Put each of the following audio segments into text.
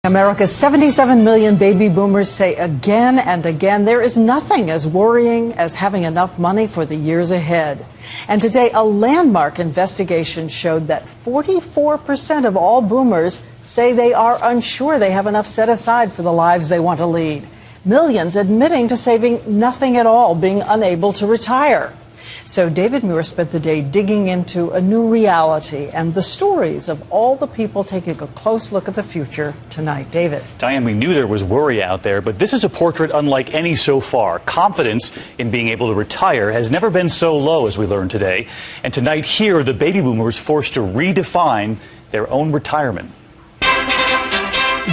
America's 77 million baby boomers say again and again there is nothing as worrying as having enough money for the years ahead. And today, a landmark investigation showed that 44% of all boomers say they are unsure they have enough set aside for the lives they want to lead. Millions admitting to saving nothing at all, being unable to retire. So David Muir spent the day digging into a new reality and the stories of all the people taking a close look at the future tonight. David. Diane, we knew there was worry out there, but this is a portrait unlike any so far. Confidence in being able to retire has never been so low, as we learned today. And tonight here, the baby boomers forced to redefine their own retirement.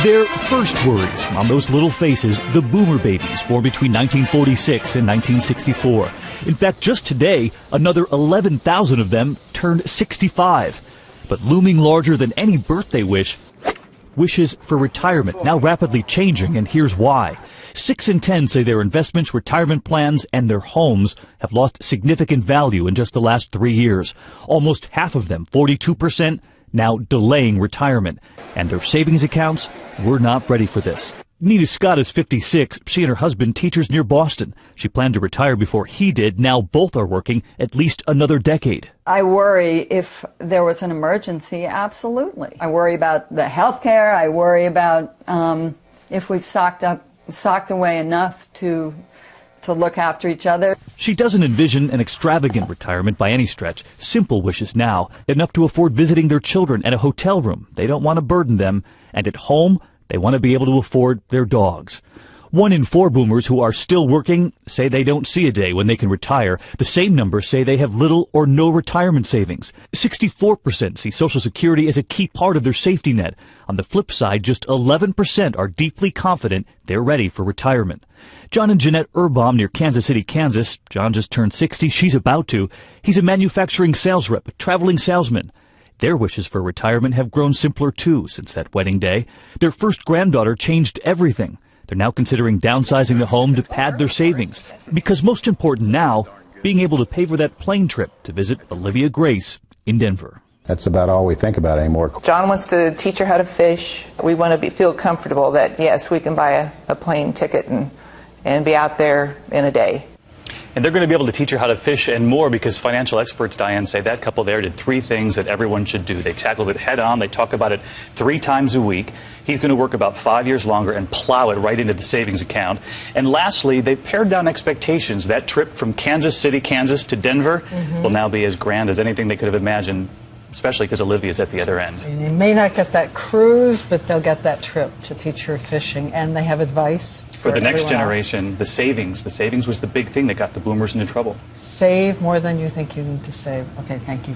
Their first worries on those little faces, the boomer babies born between 1946 and 1964. In fact, just today, another 11,000 of them turned 65. But looming larger than any birthday wish, wishes for retirement, now rapidly changing, and here's why. 6 in 10 say their investments, retirement plans, and their homes have lost significant value in just the last 3 years. Almost half of them, 42%, now delaying retirement. And their savings accounts were not ready for this. Nina Scott is 56. She and her husband teachers near Boston. She planned to retire before he did. Now both are working at least another decade. I worry if there was an emergency, absolutely. I worry about the health care. I worry about if we've socked away enough to look after each other. She doesn't envision an extravagant retirement by any stretch. Simple wishes now, enough to afford visiting their children at a hotel room. They don't want to burden them. And at home, they want to be able to afford their dogs. 1 in 4 boomers who are still working say they don't see a day when they can retire. The same numbers say they have little or no retirement savings. 64% see Social Security as a key part of their safety net. On the flip side, just 11% are deeply confident they're ready for retirement. John and Jeanette Urbaum near Kansas City, Kansas. John just turned 60. She's about to. He's a manufacturing sales rep, a traveling salesman. Their wishes for retirement have grown simpler, too, since that wedding day. Their first granddaughter changed everything. They're now considering downsizing the home to pad their savings. Because most important now, being able to pay for that plane trip to visit Olivia Grace in Denver. That's about all we think about anymore. John wants to teach her how to fish. We want to feel comfortable that, yes, we can buy a plane ticket and be out there in a day. And they're going to be able to teach her how to fish and more because financial experts, Diane, say that couple there did 3 things that everyone should do. They tackled it head on. They talk about it 3 times a week. He's going to work about 5 years longer and plow it right into the savings account. And lastly, they've pared down expectations. That trip from Kansas City, Kansas to Denver will now be as grand as anything they could have imagined, especially because Olivia's at the other end. They may not get that cruise, but they'll get that trip to teach her fishing. And they have advice for the next generation. The savings was the big thing that got the boomers into trouble. Save more than you think you need to save. Okay, thank you.